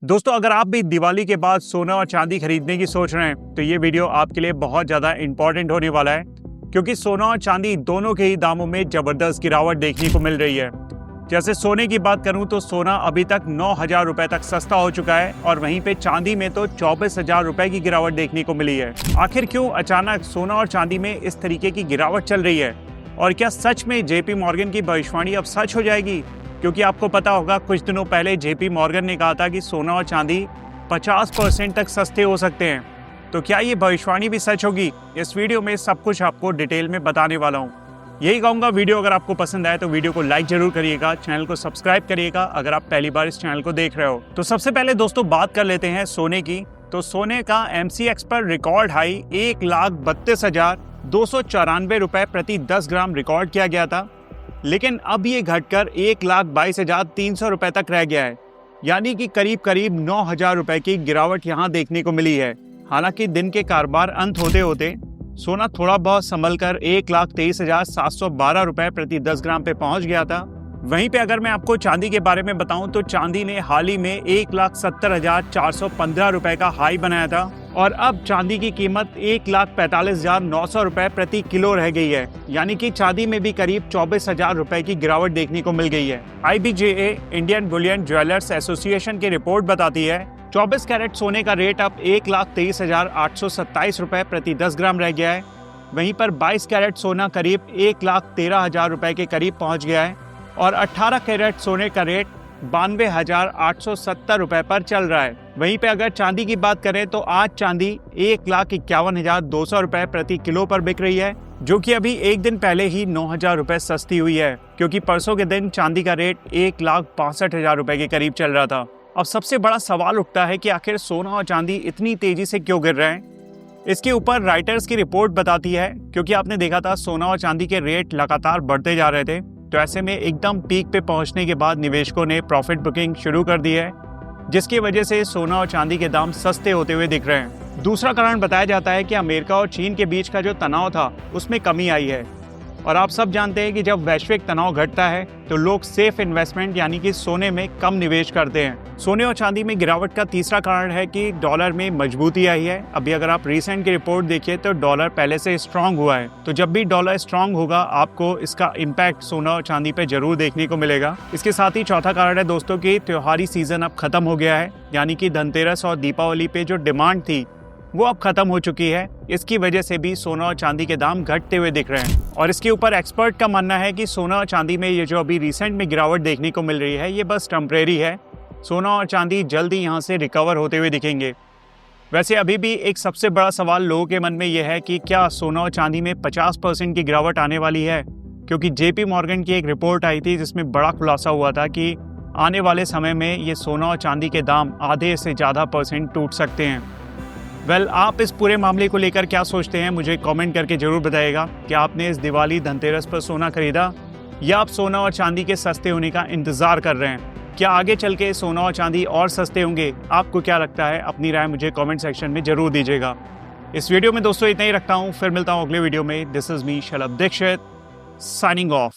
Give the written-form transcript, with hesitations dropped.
दोस्तों, अगर आप भी दिवाली के बाद सोना और चांदी खरीदने की सोच रहे हैं तो ये वीडियो आपके लिए बहुत ज़्यादा इंपॉर्टेंट होने वाला है, क्योंकि सोना और चांदी दोनों के ही दामों में ज़बरदस्त गिरावट देखने को मिल रही है। जैसे सोने की बात करूं तो सोना अभी तक 9,000 रुपए तक सस्ता हो चुका है और वहीं पे चांदी में तो 24,000 रुपए की गिरावट देखने को मिली है। आखिर क्यों अचानक सोना और चांदी में इस तरीके की गिरावट चल रही है, और क्या सच में जेपी मॉर्गन की भविष्यवाणी अब सच हो जाएगी? क्योंकि आपको पता होगा, कुछ दिनों पहले जेपी मॉर्गन ने कहा था कि सोना और चांदी 50% तक सस्ते हो सकते हैं। तो क्या ये भविष्यवाणी भी सच होगी? इस वीडियो में सब कुछ आपको डिटेल में बताने वाला हूँ। यही कहूँगा, वीडियो अगर आपको पसंद आए तो वीडियो को लाइक जरूर करिएगा, चैनल को सब्सक्राइब करिएगा अगर आप पहली बार इस चैनल को देख रहे हो। तो सबसे पहले दोस्तों बात कर लेते हैं सोने की। तो सोने का MCX पर रिकॉर्ड हाई 1,32,294 रुपए प्रति 10 ग्राम रिकॉर्ड किया गया था, लेकिन अब ये घटकर 1,22,300 रुपए तक रह गया है, यानी कि करीब करीब 9,000 रुपए की गिरावट यहाँ देखने को मिली है। हालांकि दिन के कारोबार अंत होते होते सोना थोड़ा बहुत संभल कर 1,23,712 रुपए प्रति 10 ग्राम पे पहुंच गया था। वहीं पे अगर मैं आपको चांदी के बारे में बताऊं तो चांदी ने हाल ही में 1,70,415 रुपए का हाई बनाया था और अब चांदी की कीमत 1,45,900 रुपए प्रति किलो रह गई है, यानी कि चांदी में भी करीब 24,000 रुपए की गिरावट देखने को मिल गई है। IBJA Indian Boolean jewellers association की रिपोर्ट बताती है 24 कैरेट सोने का रेट अब 1,23,827 रुपए प्रति 10 ग्राम रह गया है। वहीं पर 22 कैरेट सोना करीब 1,13,000 रुपए के करीब पहुंच गया है और 18 कैरेट सोने का रेट 92,870 रुपए पर चल रहा है। वहीं पे अगर चांदी की बात करें तो आज चांदी 1,51,200 रुपए प्रति किलो पर बिक रही है, जो कि अभी एक दिन पहले ही 9,000 रुपए सस्ती हुई है, क्योंकि परसों के दिन चांदी का रेट 1,62,000 रुपए के करीब चल रहा था। अब सबसे बड़ा सवाल उठता है कि आखिर सोना और चांदी इतनी तेजी से क्यों गिर रहे हैं। इसके ऊपर राइटर्स की रिपोर्ट बताती है, क्योंकि आपने देखा था सोना और चांदी के रेट लगातार बढ़ते जा रहे थे, तो ऐसे में एकदम पीक पे पहुंचने के बाद निवेशकों ने प्रॉफिट बुकिंग शुरू कर दी है, जिसकी वजह से सोना और चांदी के दाम सस्ते होते हुए दिख रहे हैं। दूसरा कारण बताया जाता है कि अमेरिका और चीन के बीच का जो तनाव था उसमें कमी आई है, और आप सब जानते हैं कि जब वैश्विक तनाव घटता है तो लोग सेफ इन्वेस्टमेंट यानी कि सोने में कम निवेश करते हैं। सोने और चांदी में गिरावट का तीसरा कारण है कि डॉलर में मजबूती आई है। अभी अगर आप रिसेंट की रिपोर्ट देखिए तो डॉलर पहले से स्ट्रांग हुआ है, तो जब भी डॉलर स्ट्रांग होगा आपको इसका इम्पैक्ट सोना और चांदी पे जरूर देखने को मिलेगा। इसके साथ ही चौथा कारण है दोस्तों कि त्योहारी सीजन अब खत्म हो गया है, यानी कि धनतेरस और दीपावली पे जो डिमांड थी वो अब खत्म हो चुकी है। इसकी वजह से भी सोना और चांदी के दाम घटते हुए दिख रहे हैं, और इसके ऊपर एक्सपर्ट का मानना है कि सोना और चांदी में ये जो अभी रिसेंट में गिरावट देखने को मिल रही है ये बस टेम्परेरी है। सोना और चांदी जल्द ही यहाँ से रिकवर होते हुए दिखेंगे। वैसे अभी भी एक सबसे बड़ा सवाल लोगों के मन में ये है कि क्या सोना और चांदी में 50% की गिरावट आने वाली है, क्योंकि जेपी मॉर्गन की एक रिपोर्ट आई थी जिसमें बड़ा खुलासा हुआ था कि आने वाले समय में ये सोना और चांदी के दाम आधे से ज़्यादा % टूट सकते हैं। आप इस पूरे मामले को लेकर क्या सोचते हैं, मुझे कमेंट करके जरूर बताइएगा। क्या आपने इस दिवाली धनतेरस पर सोना खरीदा, या आप सोना और चांदी के सस्ते होने का इंतजार कर रहे हैं? क्या आगे चल के सोना और चांदी और सस्ते होंगे? आपको क्या लगता है? अपनी राय मुझे कमेंट सेक्शन में जरूर दीजिएगा। इस वीडियो में दोस्तों इतना ही रखता हूँ, फिर मिलता हूँ अगले वीडियो में। This is me Shalabh Dixit, signing of.